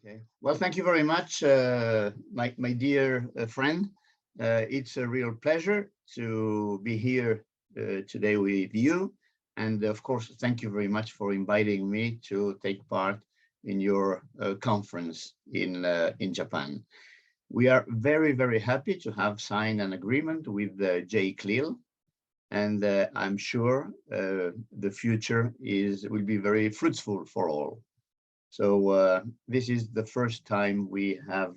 Okay. Well, thank you very much, my dear friend. It's a real pleasure to be here today with you. And of course, thank you very much for inviting me to take part in your conference in Japan. We are very, very happy to have signed an agreement with the J-CLIL, and I'm sure the future will be very fruitful for all. So this is the first time we have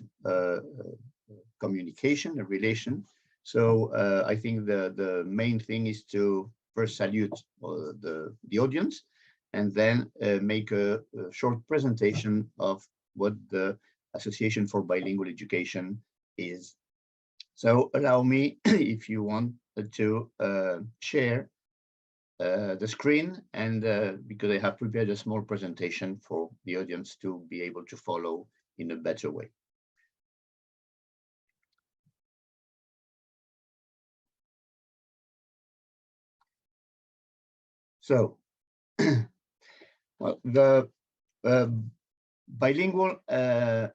communication, a relation. So I think the main thing is to first salute the audience and then make a short presentation of what the Association for Bilingual Education is. So allow me, if you want, to share the screen, and because I have prepared a small presentation for the audience to be able to follow in a better way. So, well, the bilingual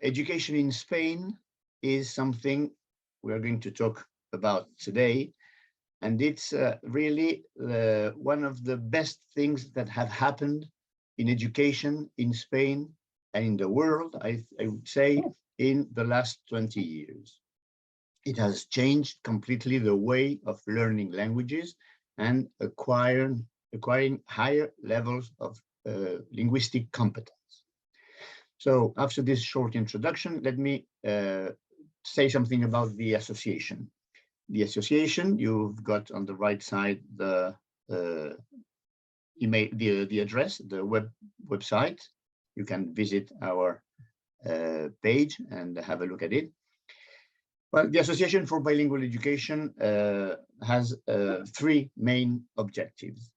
education in Spain is something we are going to talk about today. And it's really one of the best things that have happened in education in Spain and in the world, I would say, in the last 20 years. It has changed completely the way of learning languages and acquiring higher levels of linguistic competence. So after this short introduction, let me say something about the association. The association, you've got on the right side the email, the address, the website. You can visit our page and have a look at it. Well, the Association for Bilingual Education has three main objectives.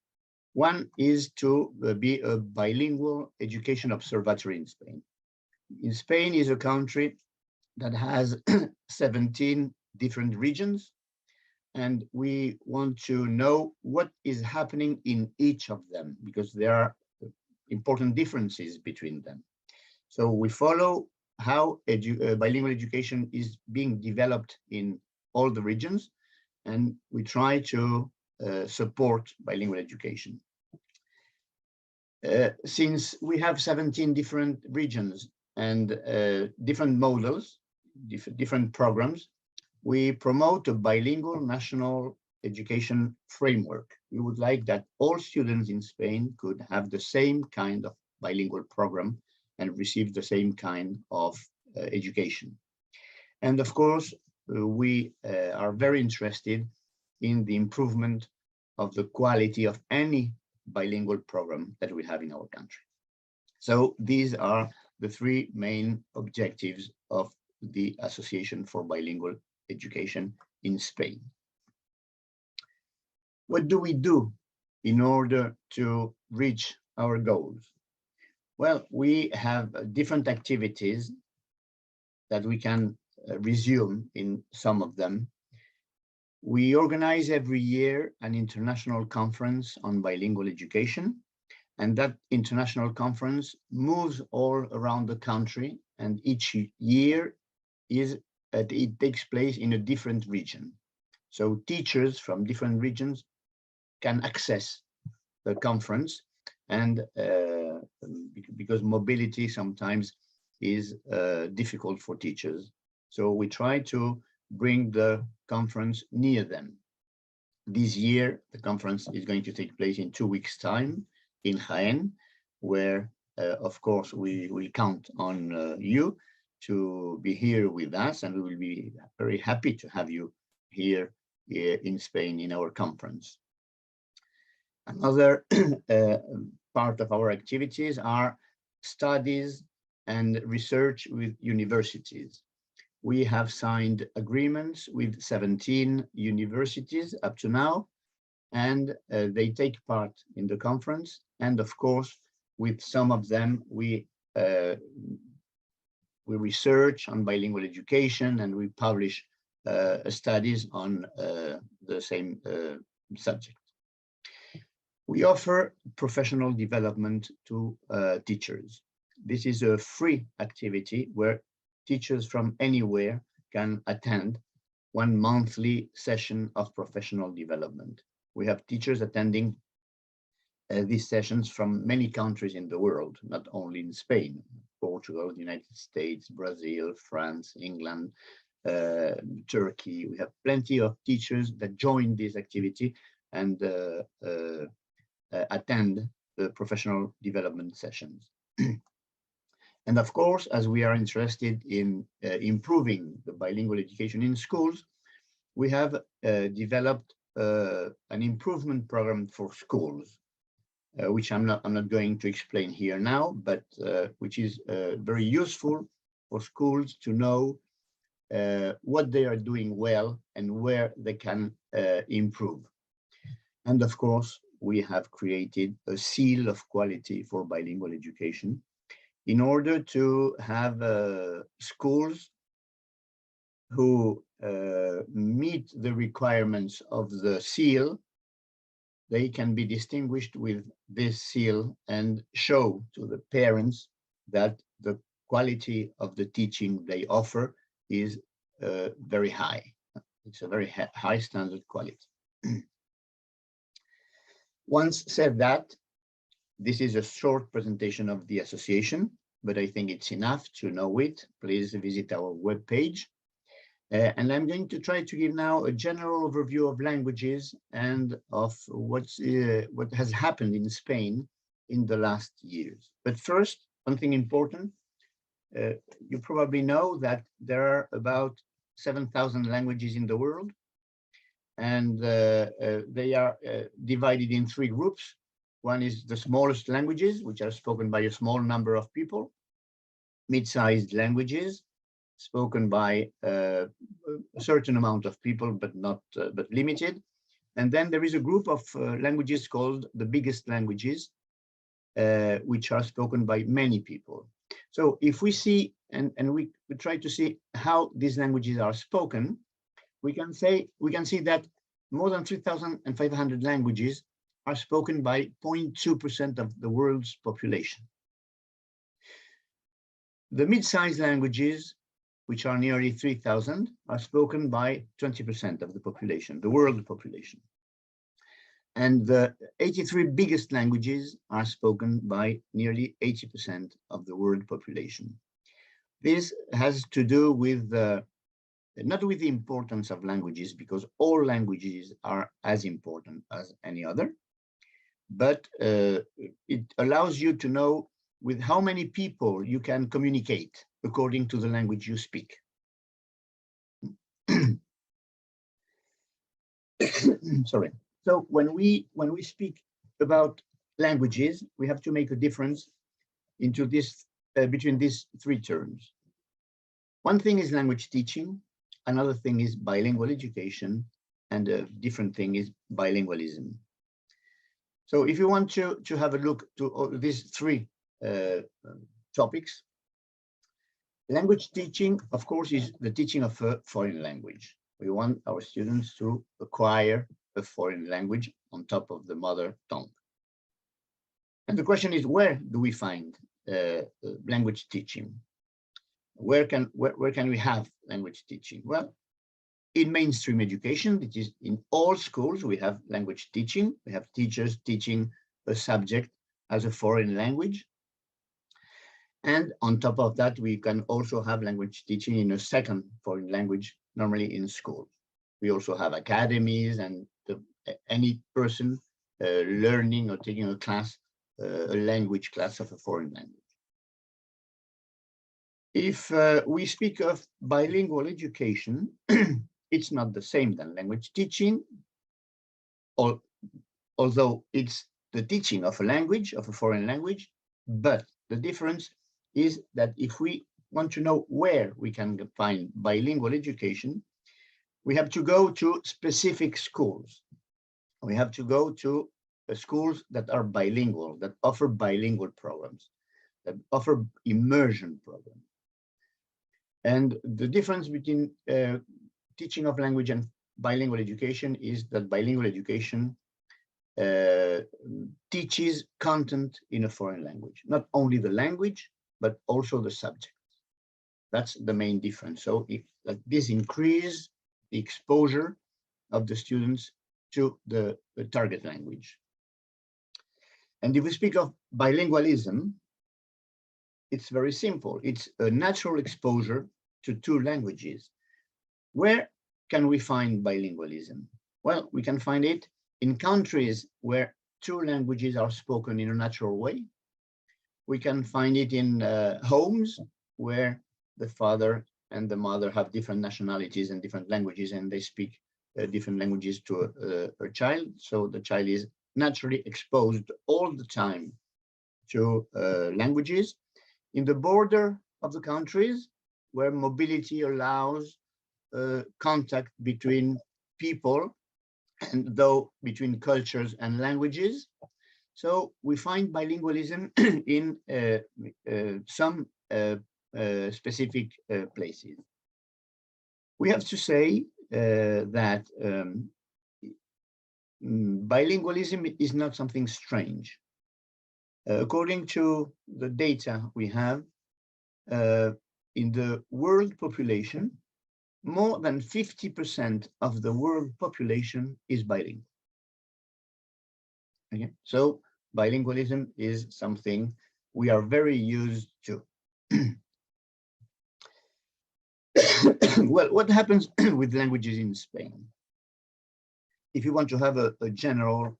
One is to be a bilingual education observatory in Spain. In Spain is a country that has 17 different regions, and we want to know what is happening in each of them because there are important differences between them. So we follow how bilingual education is being developed in all the regions, and we try to support bilingual education. Since we have 17 different regions and different models, different programs, we promote a bilingual national education framework. We would like that all students in Spain could have the same kind of bilingual program and receive the same kind of education. And of course, we are very interested in the improvement of the quality of any bilingual program that we have in our country. So these are the three main objectives of the Association for Bilingual Education in Spain. What do we do in order to reach our goals? Well, we have different activities that we can resume in some of them. We organize every year an international conference on bilingual education, and that international conference moves all around the country, and each year it takes place in a different region. So teachers from different regions can access the conference, and because mobility sometimes is difficult for teachers. So we try to bring the conference near them. This year, the conference is going to take place in 2 weeks' time in Jaén, where, of course, we will count on you to be here with us, and we will be very happy to have you here in Spain in our conference. Another part of our activities are studies and research with universities. We have signed agreements with 17 universities up to now, and they take part in the conference. And of course, with some of them, we research on bilingual education, and we publish studies on the same subject. We offer professional development to teachers. This is a free activity where teachers from anywhere can attend one monthly session of professional development. We have teachers attending these sessions from many countries in the world, not only in Spain, Portugal, the United States, Brazil, France, England, Turkey. We have plenty of teachers that join this activity and attend the professional development sessions. And of course, as we are interested in improving the bilingual education in schools, we have developed an improvement program for schools, which I'm not going to explain here now, but which is very useful for schools to know what they are doing well and where they can improve. And of course, we have created a seal of quality for bilingual education in order to have schools who meet the requirements of the seal. They can be distinguished with this seal and show to the parents that the quality of the teaching they offer is very high. It's a very high standard quality. Once said that, this is a short presentation of the association, but I think it's enough to know it. Please visit our webpage. And I'm going to try to give now a general overview of languages and of what has happened in Spain in the last years. But first, something important. You probably know that there are about 7,000 languages in the world, and they are divided in three groups. One is the smallest languages, which are spoken by a small number of people, mid-sized languages, spoken by a certain amount of people, but not but limited. And then there is a group of languages called the biggest languages, which are spoken by many people. So if we see, and we try to see how these languages are spoken, we can see that more than 3,500 languages are spoken by 0.2% of the world's population. The mid-sized languages, which are nearly 3,000, are spoken by 20% of the population, the world population. And the 83 biggest languages are spoken by nearly 80% of the world population. This has to do with not with the importance of languages, because all languages are as important as any other, but it allows you to know with how many people you can communicate according to the language you speak. Sorry. So when we speak about languages, we have to make a difference into this between these three terms. One thing is language teaching, another thing is bilingual education, and a different thing is bilingualism. So if you want to have a look to these three topics, language teaching, of course, is the teaching of a foreign language. We want our students to acquire a foreign language on top of the mother tongue. And the question is, where do we find language teaching? Where can we have language teaching? Well, in mainstream education, it is in all schools, we have language teaching. We have teachers teaching a subject as a foreign language. And on top of that, we can also have language teaching in a second foreign language, normally in schools. We also have academies, and any person learning or taking a class, a language class of a foreign language. If we speak of bilingual education, it's not the same than language teaching, although it's the teaching of a language, of a foreign language, but the difference is that if we want to know where we can find bilingual education, we have to go to specific schools. We have to go to schools that are bilingual, that offer bilingual programs, that offer immersion programs. And the difference between teaching of language and bilingual education is that bilingual education teaches content in a foreign language, not only the language, but also the subject. That's the main difference. So if like this increase the exposure of the students to the target language. And if we speak of bilingualism, it's very simple. It's a natural exposure to two languages. Where can we find bilingualism? Well, we can find it in countries where two languages are spoken in a natural way. We can find it in homes where the father and the mother have different nationalities and different languages, and they speak different languages to a child. So the child is naturally exposed all the time to languages. In the border of the countries where mobility allows contact between people, and though between cultures and languages. So we find bilingualism in some specific places. We have to say that bilingualism is not something strange. According to the data we have, in the world population, more than 50% of the world population is bilingual. Okay, so bilingualism is something we are very used to. Well, what happens with languages in Spain? If you want to have a general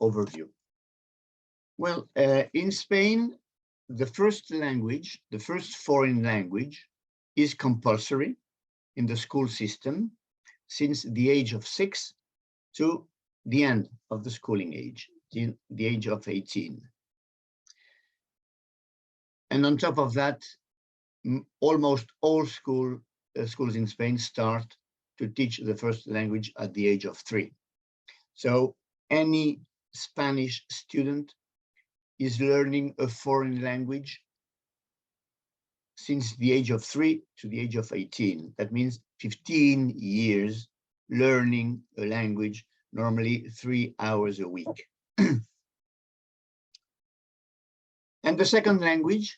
overview. Well, in Spain, the first language, the first foreign language is compulsory in the school system since the age of 6 to the end of the schooling age, the age of 18. And on top of that, almost all schools in Spain start to teach the first language at the age of 3. So any Spanish student is learning a foreign language since the age of 3 to the age of 18. That means 15 years learning a language, normally 3 hours a week. And the second language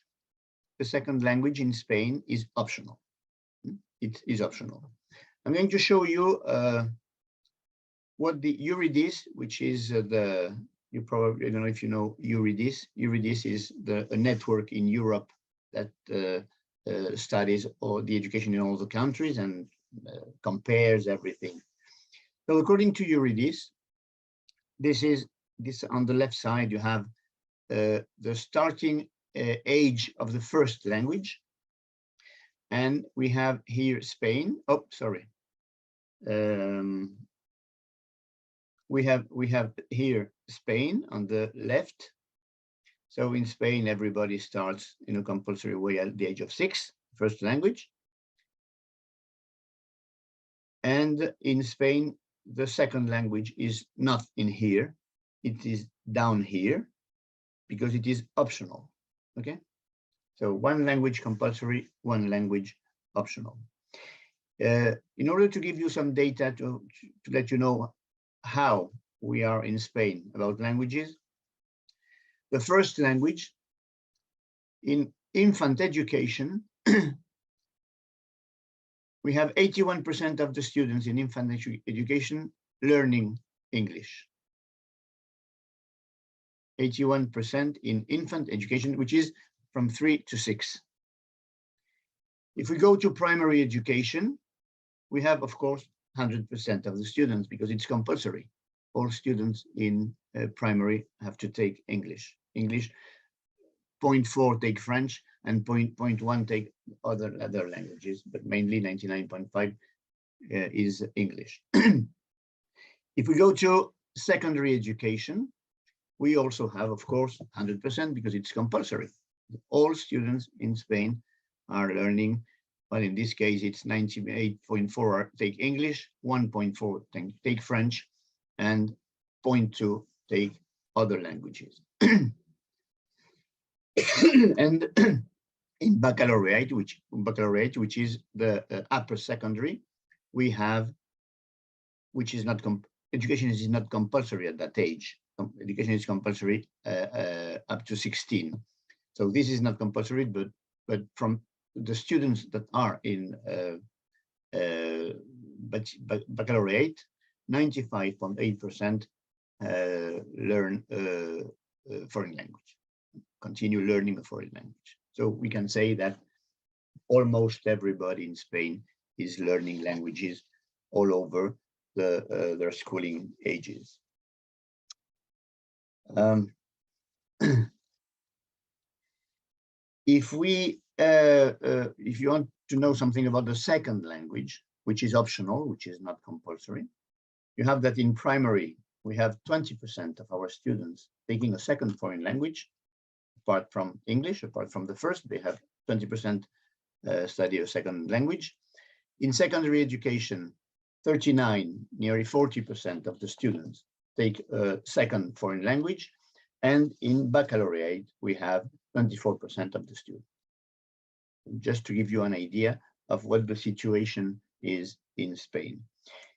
in Spain is optional. It is optional. I'm going to show you what the Eurydice, which is you probably, I don't know if you know Eurydice. Eurydice is a network in Europe that studies all the education in all the countries and compares everything. So according to Eurydice, this on the left side, you have the starting age of the first language. And we have here Spain. Oh, sorry. We have here Spain on the left. So in Spain, everybody starts in a compulsory way at the age of 6, first language. And in Spain, the second language is not in here. It is down here because it is optional. Okay. So one language compulsory, one language optional. In order to give you some data to let you know how we are in Spain about languages, the first language in infant education, we have 81% of the students in infant education learning English. 81% in infant education, which is from 3 to 6. If we go to primary education, we have, of course, 100% of the students because it's compulsory. All students in primary have to take English. 0.4 take French, and 0.1 take other languages, but mainly 99.5 is English. If we go to secondary education, we also have, of course, 100% because it's compulsory. All students in Spain are learning, well, in this case, it's 98.4 take English, 1.4 take French, and 0.2 take other languages. And in baccalaureate, which is the upper secondary, we have, which is not, education is not compulsory at that age. Education is compulsory up to 16. So this is not compulsory, but from the students that are in baccalaureate, 95.8% learn foreign language, continue learning a foreign language. So we can say that almost everybody in Spain is learning languages all over their schooling ages. If you want to know something about the second language, which is optional, which is not compulsory, you have that in primary, we have 20% of our students taking a second foreign language, apart from English, apart from the first, they have 20% study a second language. In secondary education, 39, nearly 40% of the students take a second foreign language. And in baccalaureate, we have 24% of the students. Just to give you an idea of what the situation is in Spain.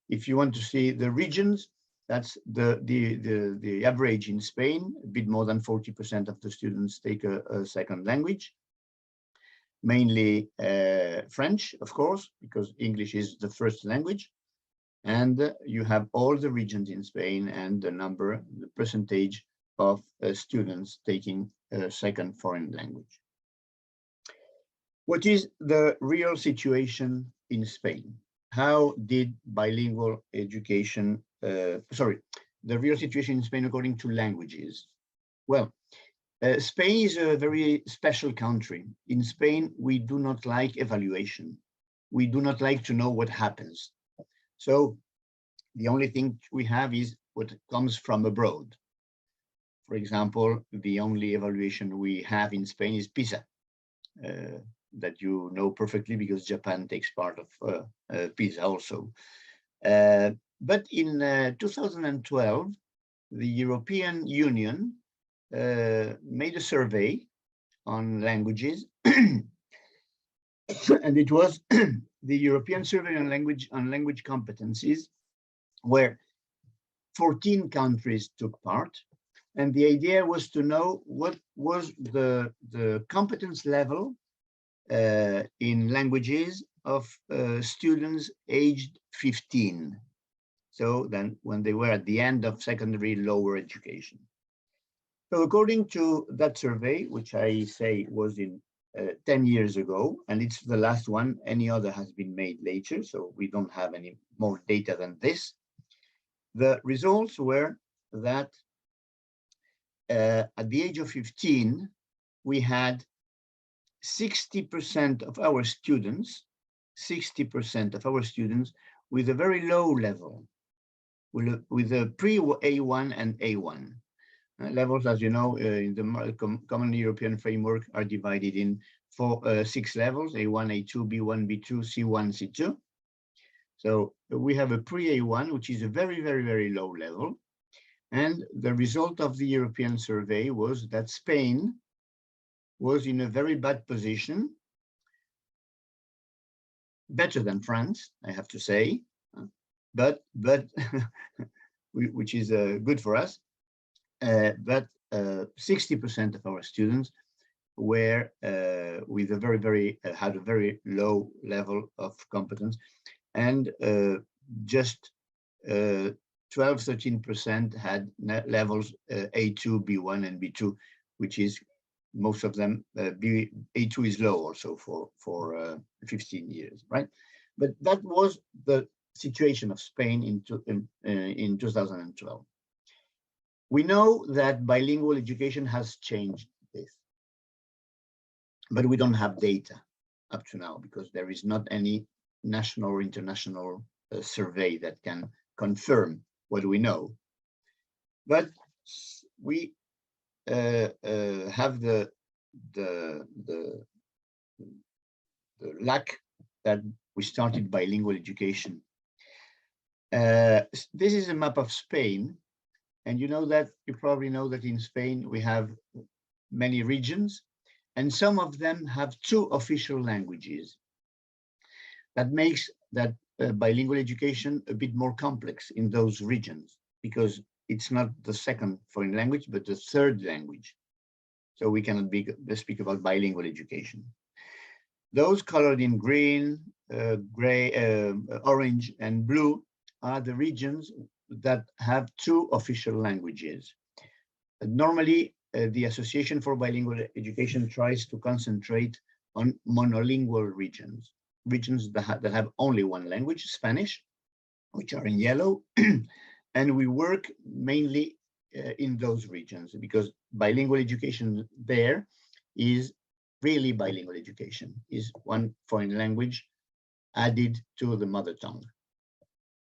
If you want to see the regions, that's the average in Spain. A bit more than 40% of the students take a second language, mainly French, of course, because English is the first language. And you have all the regions in Spain and the percentage of students taking a second foreign language. What is the real situation in Spain? How did bilingual education, the real situation in Spain according to languages? Well, Spain is a very special country. In Spain, we do not like evaluation. We do not like to know what happens. So the only thing we have is what comes from abroad. For example, the only evaluation we have in Spain is PISA, that you know perfectly because Japan takes part of PISA also. But in 2012, the European Union made a survey on languages, and it was the European Survey on language competencies, where 14 countries took part. And the idea was to know what was the competence level in languages of students aged 15. So then when they were at the end of secondary lower education. So according to that survey, which I say was in 10 years ago, and it's the last one, any other has been made later, so we don't have any more data than this. The results were that at the age of 15, we had 60% of our students, 60% of our students with a very low level, with a pre-A1 and A1. Levels, as you know, in the common European framework are divided in 6 levels, A1, A2, B1, B2, C1, C2. So we have a pre-A1, which is a very, very, very low level. And the result of the European survey was that Spain was in a very bad position, better than France, I have to say, but which is good for us. But 60% of our students were with a had a very low level of competence, and just 12-13% had levels A2, B1, and B2, which is most of them. A2 is low also for 15 years, right? But that was the situation of Spain in 2012. We know that bilingual education has changed this, but we don't have data up to now because there is not any national or international survey that can confirm what we know. But we have the lack that we started bilingual education. This is a map of Spain. And you probably know that in Spain we have many regions, and some of them have 2 official languages. That makes that bilingual education a bit more complex in those regions, because it's not the second foreign language, but the third language. So we cannot speak about bilingual education. Those colored in green, gray, orange, and blue are the regions that have two official languages. Normally, the Association for Bilingual Education tries to concentrate on monolingual regions, that have only one language, Spanish, which are in yellow, and we work mainly in those regions because bilingual education there is really bilingual education, is one foreign language added to the mother tongue.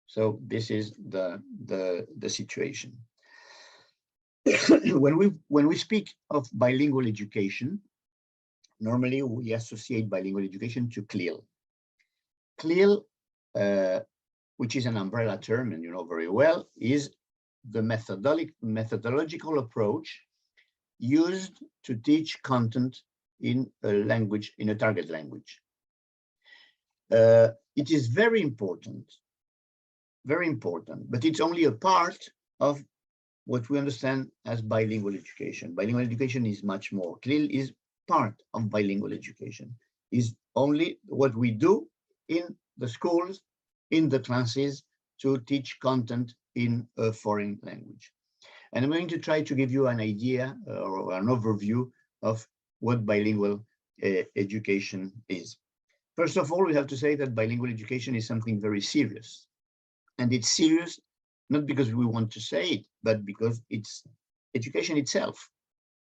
So this is the situation. when we speak of bilingual education, normally we associate bilingual education to CLIL. CLIL, which is an umbrella term, and you know very well, is the methodological approach used to teach content in a language, in a target language. It is very important, but it's only a part of what we understand as bilingual education. Bilingual education is much more. CLIL is part of bilingual education, is only what we do in the schools, in the classes, to teach content in a foreign language. And I'm going to try to give you an idea or an overview of what bilingual education is. First of all, we have to say that bilingual education is something very serious. And it's serious not because we want to say it, but because it's education itself.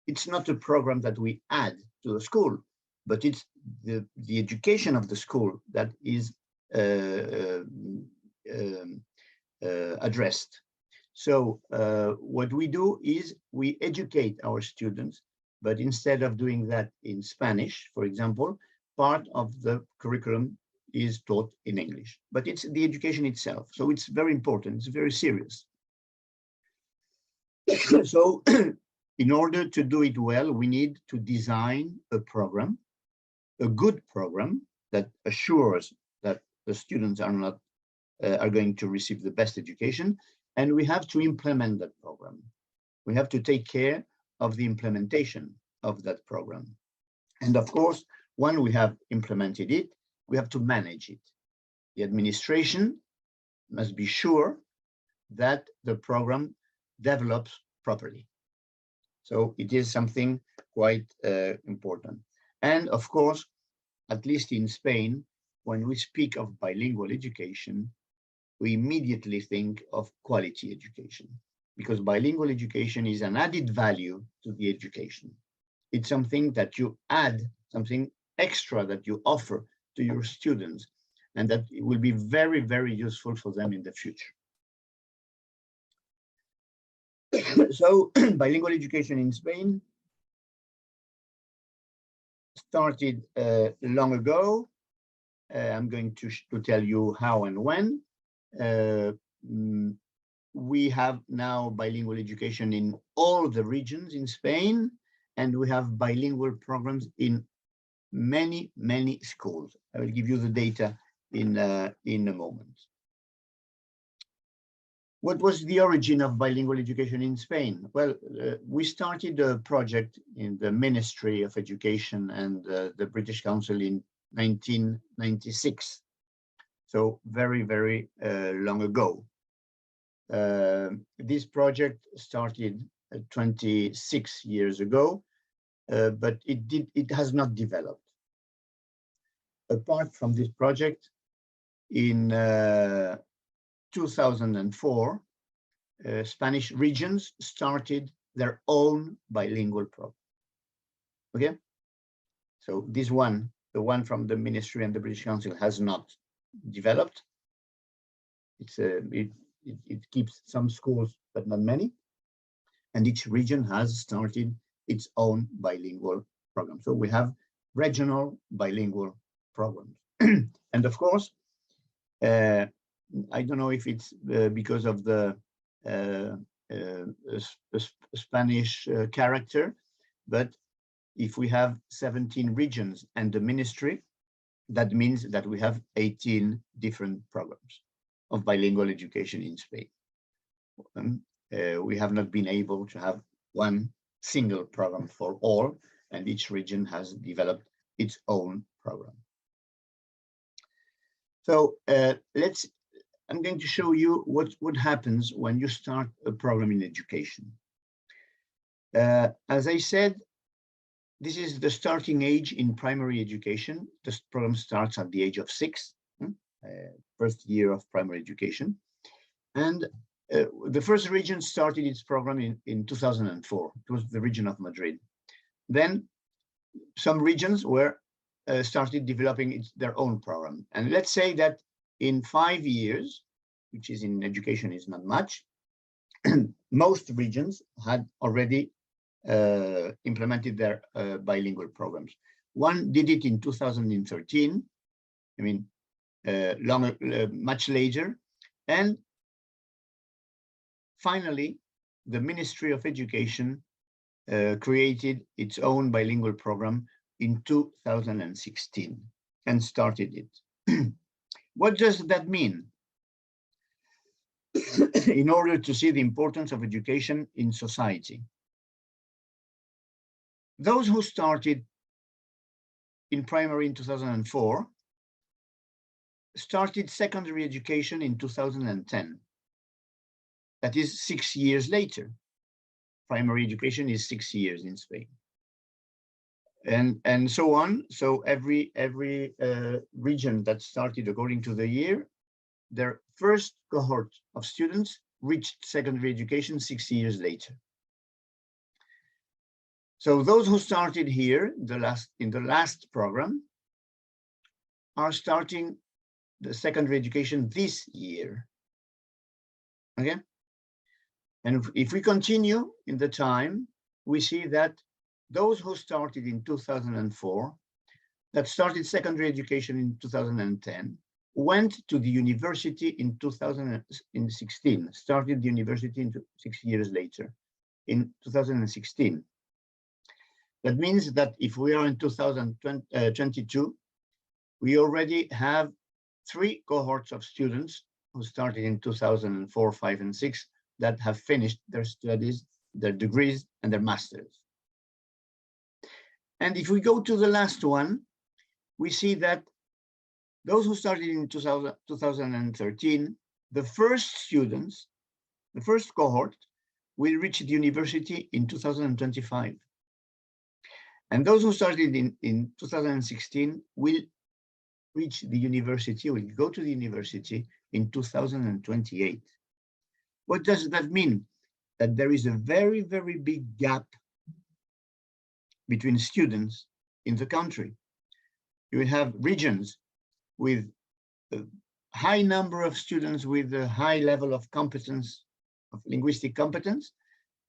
It's not a program that we add to the school, but it's the education of the school that is addressed. So what we do is we educate our students, but instead of doing that in Spanish, for example, part of the curriculum is taught in English, but it's the education itself. So it's very important, it's very serious. So in order to do it well, we need to design a program, a good program that assures that the students are going to receive the best education, and we have to implement that program. We have to take care of the implementation of that program. And of course, when we have implemented it, we have to manage it. The administration must be sure that the program develops properly. So it is something quite important. And of course, at least in Spain, when we speak of bilingual education, we immediately think of quality education, because bilingual education is an added value to the education. It's something that you add, something extra that you offer to your students, and that it will be very, very useful for them in the future. So bilingual education in Spain started long ago. I'm going to tell you how and when. We have now bilingual education in all the regions in Spain, and we have bilingual programs in many, many schools. I will give you the data in a moment. What was the origin of bilingual education in Spain? Well, we started a project in the Ministry of Education and the British Council in 1996. So very, very long ago. This project started 26 years ago, but it has not developed. Apart from this project, in 2004, Spanish regions started their own bilingual program. Okay, so this one, the one from the Ministry and the British Council, has not developed. It keeps some schools, but not many. And each region has started its own bilingual program. So we have regional bilingual programs. And of course, I don't know if it's because of the Spanish character, but if we have 17 regions and the ministry, that means that we have 18 different programs of bilingual education in Spain. We have not been able to have one single program for all, and each region has developed its own program. So I'm going to show you what happens when you start a program in education. As I said, this is the starting age in primary education. This program starts at the age of 6, first year of primary education. And the first region started its program in 2004. It was the region of Madrid. Then some regions started developing their own program. And let's say that in 5 years, which is in education is not much, most regions had already implemented their bilingual programs. One did it in 2013, I mean, much later. And finally, the Ministry of Education created its own bilingual program in 2016 and started it. What does that mean? In order to see the importance of education in society, those who started in primary in 2004 started secondary education in 2010. That is 6 years later. Primary education is 6 years in Spain. And so on. So every region that started according to the year, their first cohort of students reached secondary education 6 years later. So those who started here in the last program are starting the secondary education this year. Okay. And if we continue in the time, we see that those who started in 2004, that started secondary education in 2010, went to the university in 2016, started the university 6 years later, in 2016. That means that if we are in 2022, we already have 3 cohorts of students who started in 2004, 5, and 6 that have finished their studies, their degrees, and their masters. And if we go to the last one, we see that those who started in 2013, the first students, the first cohort, will reach the university in 2025. And those who started in 2016 will reach the university, will go to the university in 2028. What does that mean? That there is a very, very big gap between students in the country. You will have regions with a high number of students with a high level of competence, of linguistic competence,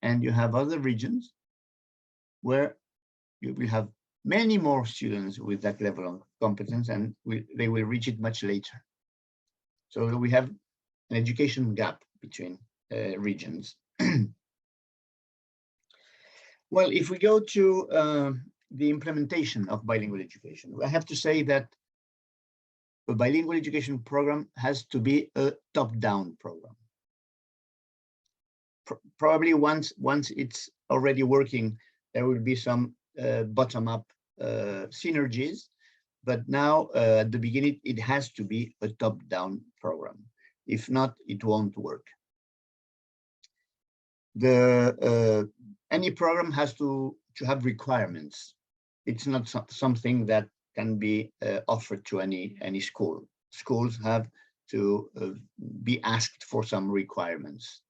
and you have other regions where you will have many more students with that level of competence, and they will reach it much later. So we have an education gap between regions. Well, if we go to the implementation of bilingual education, I have to say that a bilingual education program has to be a top-down program. Probably once it's already working, there will be some bottom-up synergies, but now at the beginning, it has to be a top-down program. If not, it won't work. Any program has to have requirements. It's not something that can be offered to any school. Schools have to be asked for some requirements.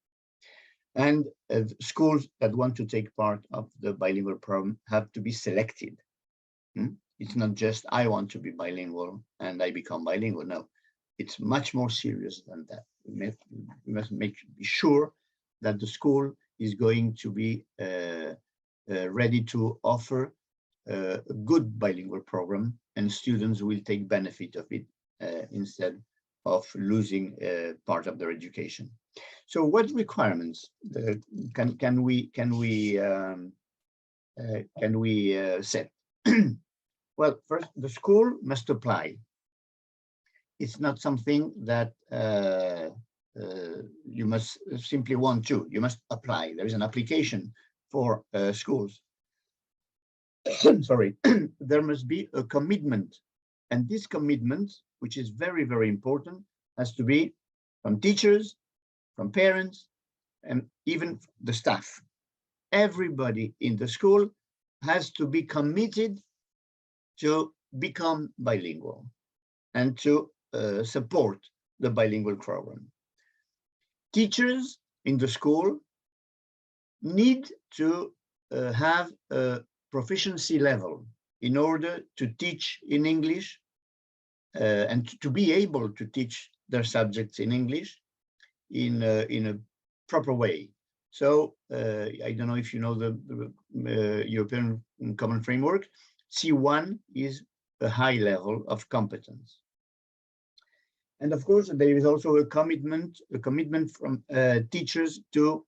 And schools that want to take part of the bilingual program have to be selected. It's not just I want to be bilingual and I become bilingual. No, it's much more serious than that. We must be sure that the school is going to be ready to offer a good bilingual program, and students will take benefit of it instead of losing part of their education. So, what requirements can we set? Well, first, the school must apply. It's not something that you must simply want to. You must apply. There is an application for schools. Sorry, there must be a commitment. And this commitment, which is very, very important, has to be from teachers, from parents, and even the staff. Everybody in the school has to be committed to become bilingual and to support the bilingual program. Teachers in the school need to have a proficiency level in order to teach in English and to be able to teach their subjects in English in a proper way. So I don't know if you know the European Common Framework. C1 is a high level of competence. And of course, there is also a commitment from teachers to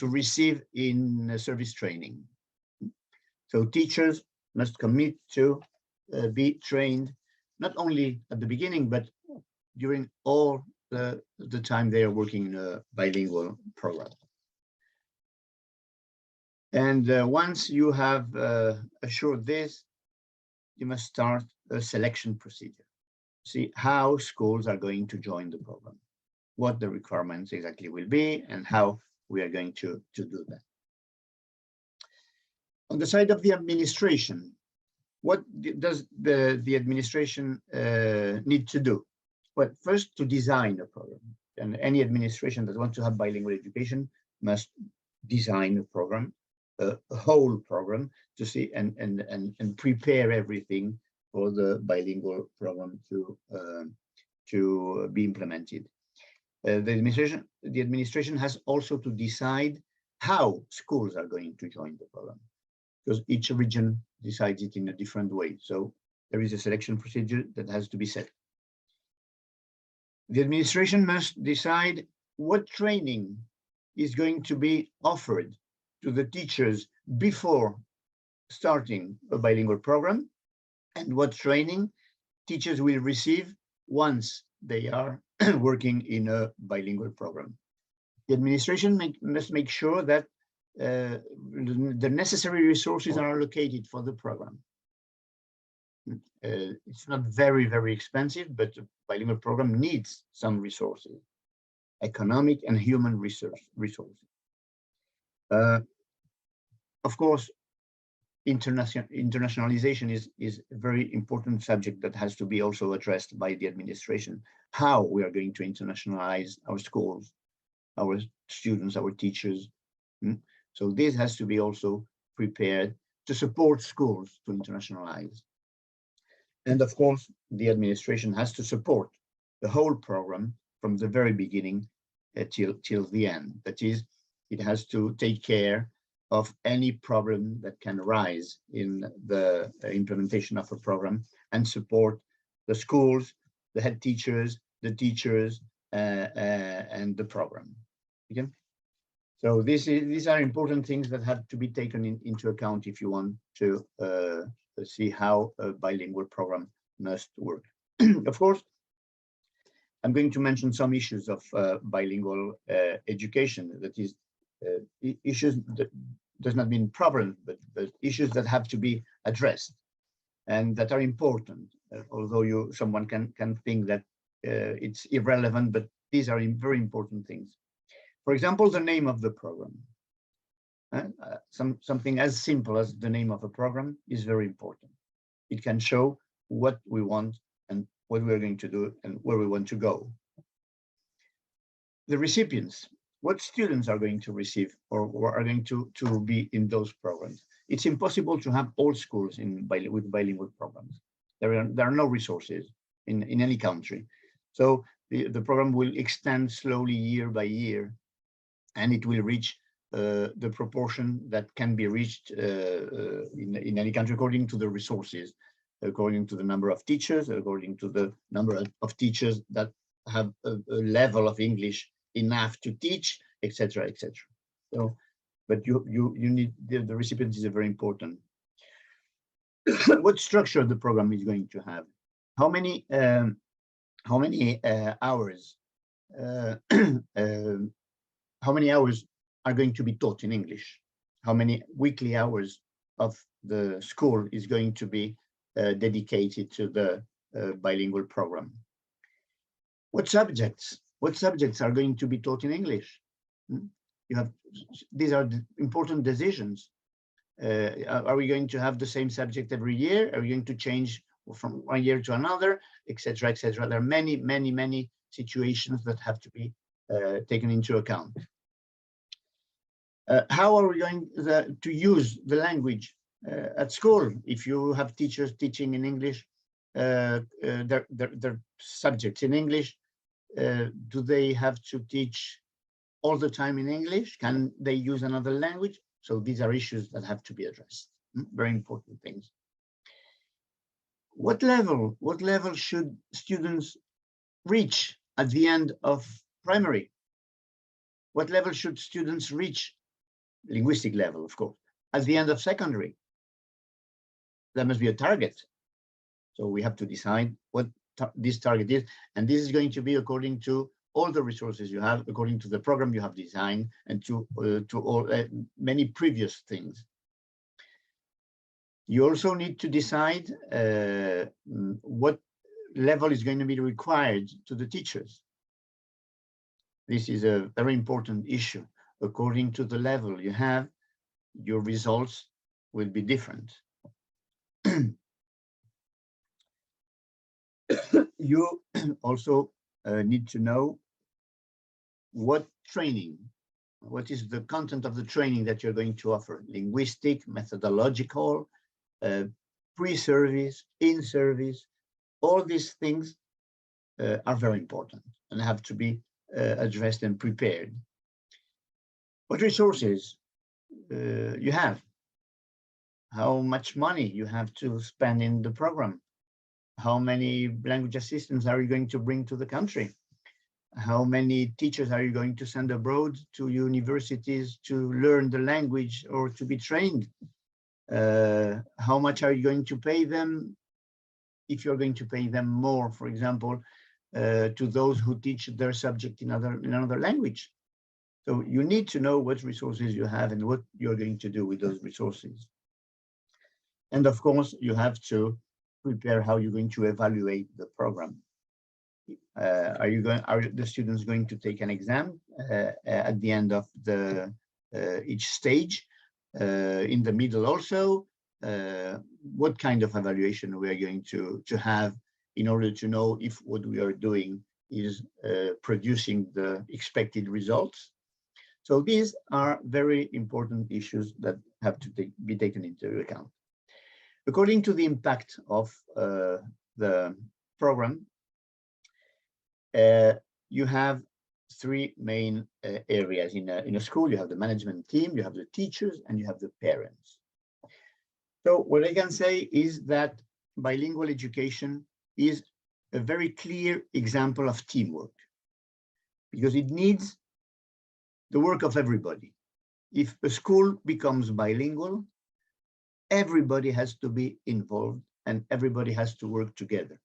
receive in service training. So teachers must commit to be trained, not only at the beginning, but during all the time they are working in a bilingual program. And once you have assured this, you must start a selection procedure. See how schools are going to join the program, what the requirements exactly will be, and how we are going to do that. On the side of the administration, what does the administration need to do? Well, first, to design a program. And any administration that wants to have bilingual education must design a program, a whole program, to see and prepare everything for the bilingual program to be implemented. The administration has also to decide how schools are going to join the program, because each region decides it in a different way. So there is a selection procedure that has to be set. The administration must decide what training is going to be offered to the teachers before starting a bilingual program, and what training teachers will receive once they are working in a bilingual program. The administration must make sure that the necessary resources are allocated for the program. It's not very, very expensive, but the bilingual program needs some resources, economic and human resources. Of course, internationalization is a very important subject that has to be also addressed by the administration. How we are going to internationalize our schools, our students, our teachers. So this has to be also prepared to support schools to internationalize. And of course, the administration has to support the whole program from the very beginning till the end. That is, it has to take care of any problem that can arise in the implementation of a program and support the schools, the head teachers, the teachers, and the program. Okay? So these are important things that have to be taken into account if you want to see how a bilingual program must work. Of course, I'm going to mention some issues of bilingual education. That is, issues that does not mean problems, but issues that have to be addressed and that are important. Although someone can think that it's irrelevant, but these are very important things. For example, the name of the program. Something as simple as the name of a program is very important. It can show what we want and what we're going to do and where we want to go. The recipients, what students are going to receive or are going to be in those programs. It's impossible to have all schools with bilingual programs. There are no resources in any country. So the program will extend slowly year by year, and it will reach the proportion that can be reached in any country according to the resources, according to the number of teachers, according to the number of teachers that have a level of English enough to teach, etc., etc. So, but you need the recipients is very important. What structure the program is going to have? How many hours? How many hours are going to be taught in English? How many weekly hours of the school is going to be dedicated to the bilingual program? What subjects? What subjects are going to be taught in English? You have, these are important decisions. Are we going to have the same subject every year? Are we going to change from one year to another, etc., etc.? There are many, many, many situations that have to be taken into account. How are we going to use the language at school? If you have teachers teaching in English, their subjects in English, do they have to teach all the time in English? Can they use another language? So these are issues that have to be addressed. Very important things. What level should students reach at the end of primary? What level should students reach? Linguistic level, of course, at the end of secondary. There must be a target. So we have to decide what this target is. And this is going to be according to all the resources you have, according to the program you have designed, and to all many previous things. You also need to decide what level is going to be required to the teachers. This is a very important issue. According to the level you have, your results will be different. You also need to know what is the content of the training that you're going to offer. Linguistic, methodological, pre-service, in-service, all these things are very important and have to be addressed and prepared. What resources you have? How much money you have to spend in the program? How many language assistants are you going to bring to the country? How many teachers are you going to send abroad to universities to learn the language or to be trained? How much are you going to pay them? If you're going to pay them more, for example, to those who teach their subject in another language. So you need to know what resources you have and what you're going to do with those resources. And of course, you have to prepare how you're going to evaluate the program. Are the students going to take an exam at the end of each stage? In the middle also? What kind of evaluation we are going to have in order to know if what we are doing is producing the expected results? So these are very important issues that have to be taken into account. According to the impact of the program, you have three main areas in a school. You have the management team, you have the teachers, and you have the parents. So what I can say is that bilingual education is a very clear example of teamwork, because it needs the work of everybody. If a school becomes bilingual, everybody has to be involved and everybody has to work together.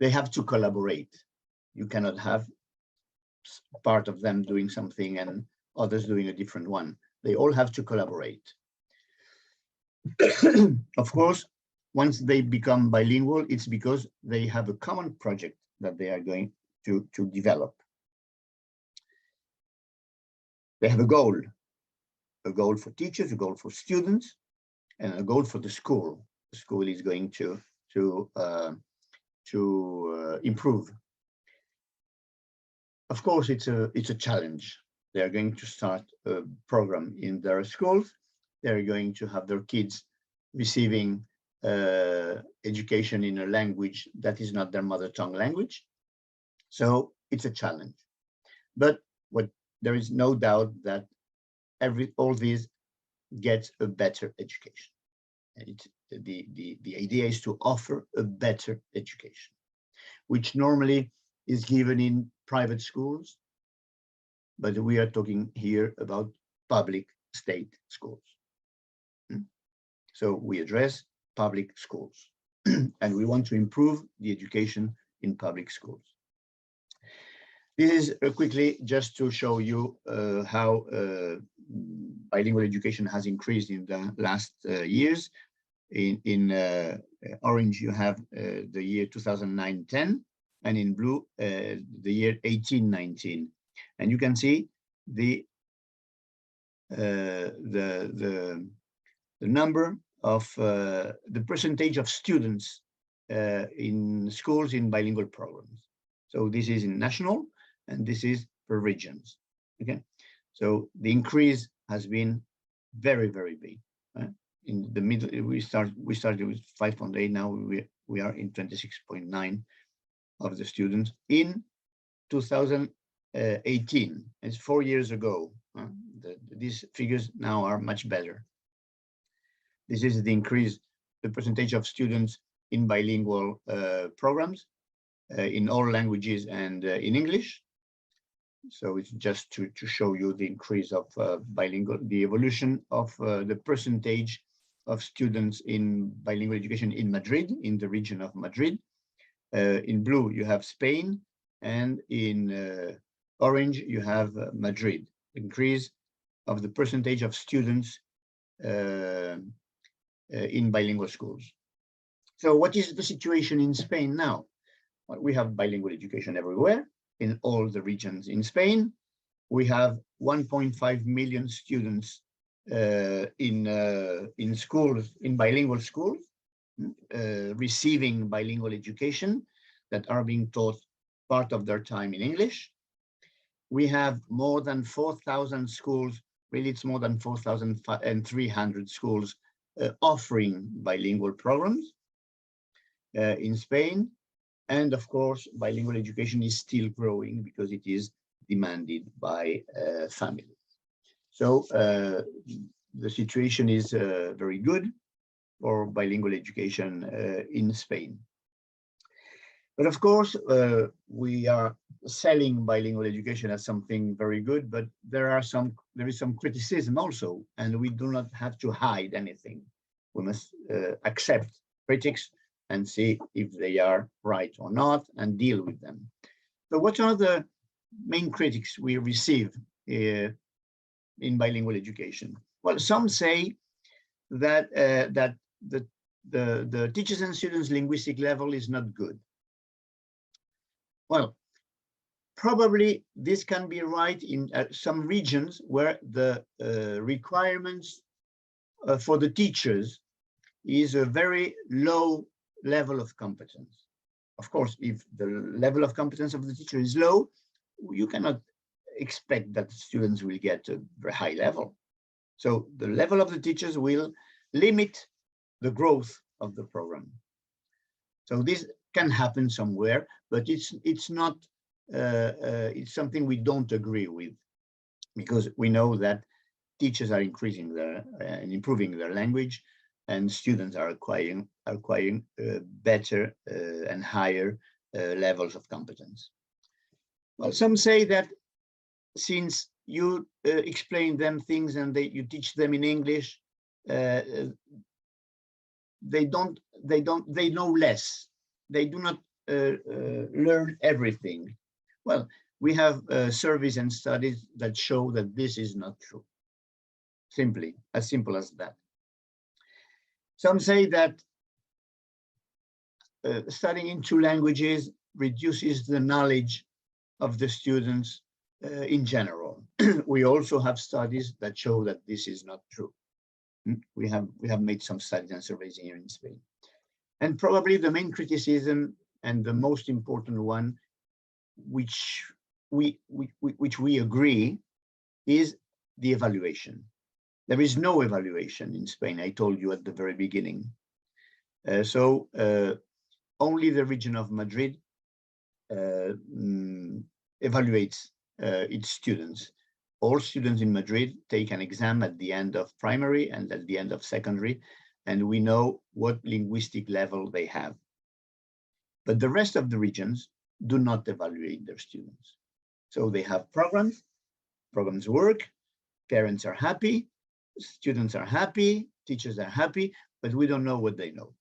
They have to collaborate. You cannot have part of them doing something and others doing a different one. They all have to collaborate. Of course, once they become bilingual, it's because they have a common project that they are going to develop. They have a goal for teachers, a goal for students, and a goal for the school. The school is going to improve. Of course, it's a challenge. They are going to start a program in their schools. They're going to have their kids receiving education in a language that is not their mother tongue language. So it's a challenge. But there is no doubt that all these get a better education. The idea is to offer a better education, which normally is given in private schools, but we are talking here about public state schools. So we address public schools and we want to improve the education in public schools. This is quickly just to show you how bilingual education has increased in the last years. In orange, you have the year 2009-10, and in blue, the year 18-19. And you can see the number of the percentage of students in schools in bilingual programs. So this is in national, and this is per regions. Okay, so the increase has been very, very big. Right? In the middle, we started with 5.8. Now we are in 26.9 of the students in 2018. It's 4 years ago. These figures now are much better. This is the increase, the percentage of students in bilingual programs in all languages and in English. So it's just to show you the increase of bilingual, the evolution of the percentage of students in bilingual education in Madrid, in the region of Madrid. In blue, you have Spain, and in orange, you have Madrid. Increase of the percentage of students in bilingual schools. So what is the situation in Spain now? Well, we have bilingual education everywhere in all the regions in Spain. We have 1.5 million students in schools, in bilingual schools, receiving bilingual education that are being taught part of their time in English. We have more than 4,000 schools, really it's more than 4,300 schools offering bilingual programs in Spain. And of course, bilingual education is still growing because it is demanded by families. So the situation is very good for bilingual education in Spain. But of course, we are selling bilingual education as something very good, but there is some criticism also, and we do not have to hide anything. We must accept critics and see if they are right or not and deal with them. So what are the main critics we receive in bilingual education? Well, some say that the teachers and students linguistic level is not good. Well, probably this can be right in some regions where the requirements for the teachers is a very low level of competence. Of course, if the level of competence of the teacher is low, you cannot expect that students will get a very high level. So the level of the teachers will limit the growth of the program. So this can happen somewhere, but it's not it's something we don't agree with, because we know that teachers are increasing their and improving their language, and students are acquiring better and higher levels of competence. Well, some say that since you explain them things and you teach them in English, they know less. They do not learn everything. Well, we have surveys and studies that show that this is not true. As simple as that. Some say that studying in two languages reduces the knowledge of the students in general. We also have studies that show that this is not true. We have made some studies and surveys here in Spain. And probably the main criticism and the most important one, which we agree, is the evaluation. There is no evaluation in Spain, I told you at the very beginning. So only the region of Madrid evaluates its students. All students in Madrid take an exam at the end of primary and at the end of secondary, and we know what linguistic level they have. But the rest of the regions do not evaluate their students. So they have programs work, parents are happy, students are happy, teachers are happy, but we don't know what they know.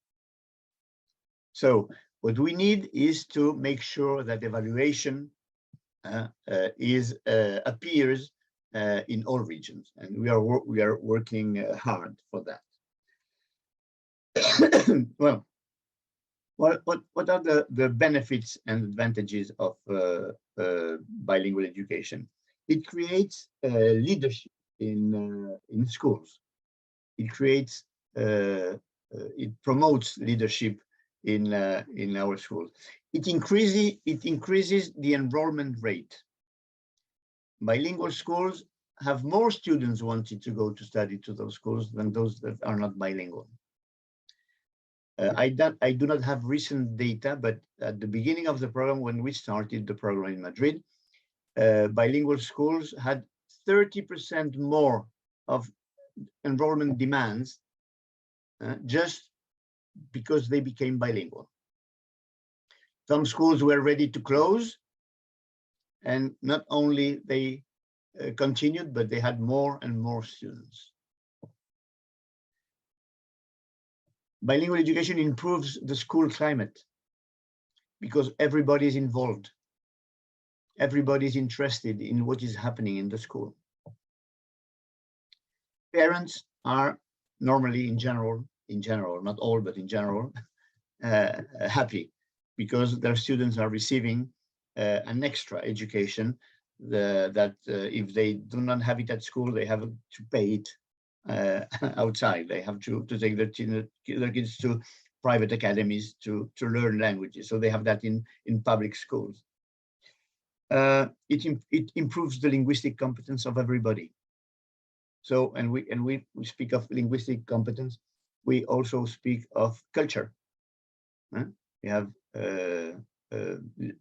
So what we need is to make sure that evaluation appears in all regions, and we are working hard for that. Well, what are the benefits and advantages of bilingual education? It creates leadership in schools. It creates it promotes leadership in our schools. It increases the enrollment rate. Bilingual schools have more students wanting to go to study to those schools than those that are not bilingual. I do not have recent data, but at the beginning of the program, when we started the program in Madrid, bilingual schools had 30% more of enrollment demands just because they became bilingual. Some schools were ready to close, and not only they continued, but they had more and more students. Bilingual education improves the school climate because everybody is involved. Everybody is interested in what is happening in the school. Parents are normally, in general, not all, but in general, happy because their students are receiving an extra education that if they do not have it at school, they have to pay it outside. They have to take their kids to private academies to learn languages. So they have that in public schools. It improves the linguistic competence of everybody. So, and we speak of linguistic competence, we also speak of culture. We have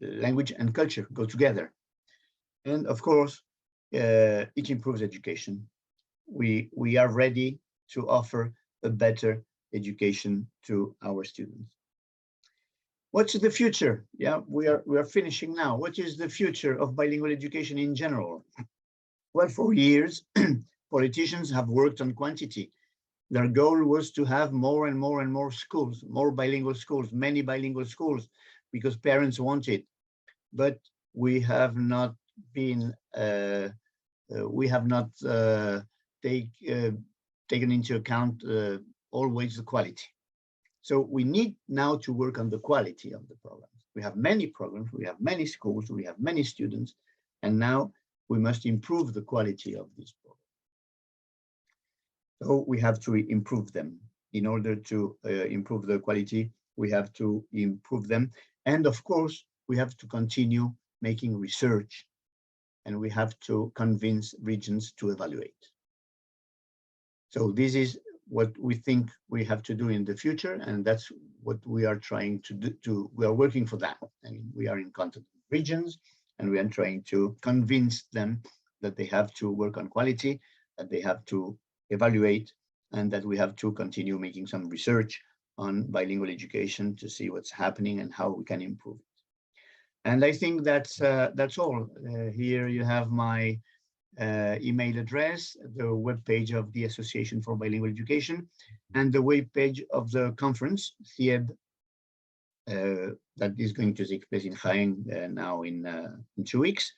language and culture go together. And of course, it improves education. We are ready to offer a better education to our students. What's the future? Yeah, we are finishing now. What is the future of bilingual education in general? Well, for years, politicians have worked on quantity. Their goal was to have more and more and more schools, more bilingual schools, many bilingual schools, because parents want it. But we have not been, taken into account always the quality. So we need now to work on the quality of the programs. We have many programs, we have many schools, we have many students, and now we must improve the quality of these programs. So we have to improve them. In order to improve the quality, we have to improve them. And of course, we have to continue making research, and we have to convince regions to evaluate. So this is what we think we have to do in the future, and that's what we are trying to do. We are working for that, and we are in contact with regions, and we are trying to convince them that they have to work on quality, that they have to evaluate, and that we have to continue making some research on bilingual education to see what's happening and how we can improve it. And I think that's all. Here you have my email address, the webpage of the Association for Bilingual Education, and the webpage of the conference, CIEB, that is going to take place in Jaén now in 2 weeks.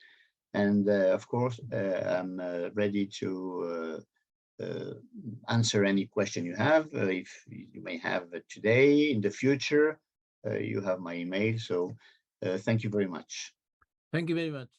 And of course, I'm ready to answer any question you have. If you may have today, in the future, you have my email. So thank you very much. Thank you very much.